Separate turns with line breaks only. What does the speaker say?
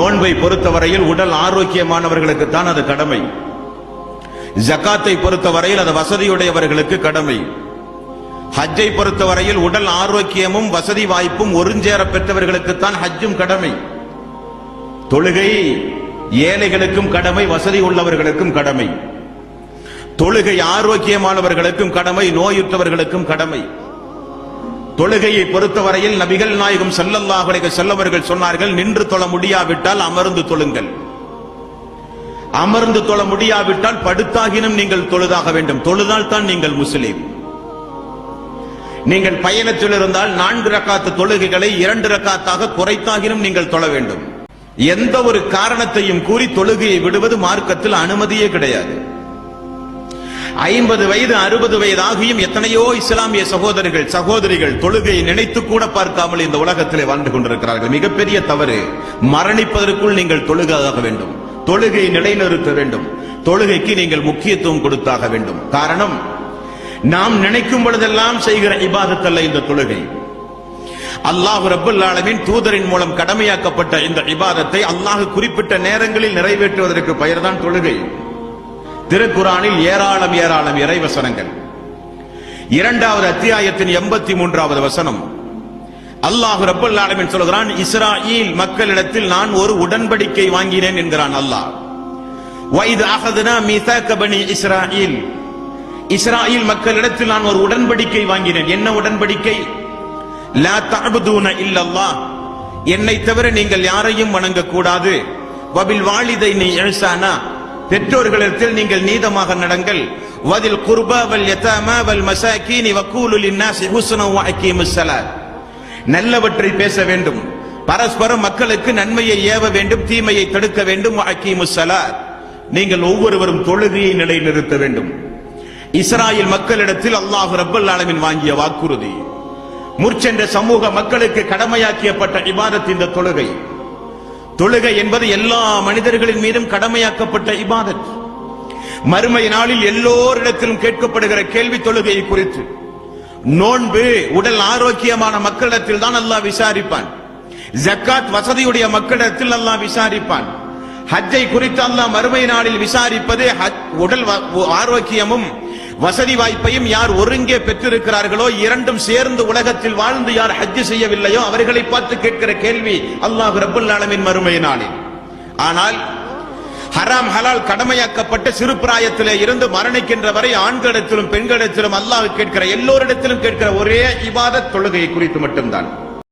நோன்பை பொறுத்தவரையில் உடல் ஆரோக்கியமானவர்களுக்கு தான் அது கடமை. ஜகாத்தை பொறுத்தவரையில் அது வசதியுடையவர்களுக்கு கடமை. ஹஜ்ஜை பொறுத்தவரையில் உடல் ஆரோக்கியமும் வசதி வாய்ப்பும் ஒருஞ்சேர பெற்றவர்களுக்குத்தான் ஹஜ்ஜும் கடமை. தொழுகை ஏழைகளுக்கும் கடமை, வசதி உள்ளவர்களுக்கும் கடமை. தொழுகை ஆரோக்கியமானவர்களுக்கும் கடமை, நோயுற்றவர்களுக்கும் கடமை. தொழுகையை பொறுத்தவரையில் நபிகள் நாயகம் ஸல்லல்லாஹு அலைஹி வஸல்லம் அவர்கள் சொன்னார்கள், நின்று தொழ முடியாவிட்டால் அமர்ந்து தொழுங்கள், அமர்ந்து தொழ முடியாவிட்டால் படுத்தாகினும் நீங்கள் தொழுதாக வேண்டும். தொழுதால் தான் நீங்கள் முஸ்லிம். நீங்கள் பயணத்தில் இருந்தால் 4 ரக்காத்து தொழுகைகளை 2 ரக்காத்தாக குறைத்தாகினும் நீங்கள் தொழ வேண்டும். எந்த ஒரு காரணத்தையும் கூறி தொழுகையை விடுவது மார்க்கத்தில் அனுமதியே கிடையாது. 50 வயது 60 வயது ஆகியும் எத்தனையோ இஸ்லாமிய சகோதரர்கள் சகோதரிகள் தொழுகையை நினைத்து கூட பார்க்காமல் இந்த உலகத்திலே வாழ்ந்து கொண்டிருக்கிறார்கள். மிகப்பெரிய தவறு. மரணிப்பதற்குள் நீங்கள் தொழுகையாக வேண்டும், தொழுகையை நிலைநிறுத்த வேண்டும், தொழுகைக்கு நீங்கள் முக்கியத்துவம் கொடுத்தாக வேண்டும். காரணம், நாம் நினைக்கும் பொழுதெல்லாம் செய்கிற இபாதத் அல்ல இந்த தொழுகை. அல்லாஹ் ரப்பல் ஆலமீன் தூதரின் மூலம் கடமையாக்கப்பட்ட இந்த இபாதத்தை அல்லாஹ் குறிப்பிட்ட நேரங்களில் நிறைவேற்றுவதற்கு பெயர்தான் தொழுகை. திருக்குர்ஆனில் ஏராளம் இறைவசனங்கள். 2வது அத்தியாயத்தின் 83வது வசனம் அல்லாஹ் ரப்பல் ஆலமீன் சொல்கிறான், இஸ்ராயீல் மக்களிடத்தில் நான் ஒரு உடன்படிக்கை வாங்கினேன் என்கிறான் அல்லாஹ். வைத் அஹதுனா மீசாக பனி இஸ்ராயீல், இஸ்ராயீல் மக்களிடத்தில் நான் ஒரு உடன்படிக்கை வாங்கினேன். என்ன உடன்படிக்கை? லா தஅபுதூன இல்லல்லாஹ், என்னை தவிர நீங்கள் யாரையும் வணங்கக்கூடாது. வபில் வாலிதைனி இஹ்சானா, பெற்றோர்களிடத்தில் நீங்கள் நீதமாக நடங்கள். வதில் குர்பா வல் யதாமா வல் மசாகீன் வகூலு லின்னாஸி ஹுஸ்னா வ அகீமுஸ் ஸலாத், நல்லவற்றை பேச வேண்டும், பரஸ்பரம் மக்களுக்கு நன்மையை ஏவ வேண்டும், தீமையை தடுக்க வேண்டும். வ அகீமுஸ் ஸலாத், நீங்கள் ஒவ்வொருவரும் தொழுகையை நிலைநிறுத்த வேண்டும். இஸ்ராயேல் மக்களிடத்தில் அல்லாஹ் ரப்பல் ஆலமீன் வாங்கிய வாக்குறுதி. முற்சென்ற சமூக மக்களுக்கு கடமையாக்கப்பட்ட இபாதத் இந்த தொழுகை. தொழுகை என்பது எல்லா மனிதர்களின் மீதும் கடமையாக்கப்பட்ட இபாதத். மறுமை நாளில் எல்லோரிடத்திலும் கேட்கப்படுகிற கேள்வி தொழுகையை குறித்து. நோன்பு உடல் ஆரோக்கியமான மக்களிடத்தில் தான் அல்லாஹ் விசாரிப்பான். ஜக்காத் வசதியுடைய மக்களிடத்தில் அல்லாஹ் விசாரிப்பான். ஹஜ்ஜை குறித்து அல்லாஹ் மறுமை நாளில் விசாரிப்பது உடல் ஆரோக்கியமும் வசதி வாய்ப்பையும் யார் ஒருங்கே பெற்றிருக்கிறார்களோ, இரண்டும் சேர்ந்து உலகத்தில் வாழ்ந்து யார் ஹஜ் செய்யவில்லையோ அவர்களை பார்த்து கேட்கிற கேள்வி அல்லாஹ் ரப்பல் ஆலமீன் மறுமை நாளில். ஆனால் ஹராம் ஹலால் கடமையாக்கப்பட்ட சிறு பிராயத்திலே இருந்து மரணிக்கின்ற வரை ஆண்களிடத்திலும் பெண்களிடத்திலும் அல்லாஹ் கேட்கிற, எல்லோரிடத்திலும் கேட்கிற ஒரே இபாதத் தொழுகையை குறித்து மட்டும்தான்.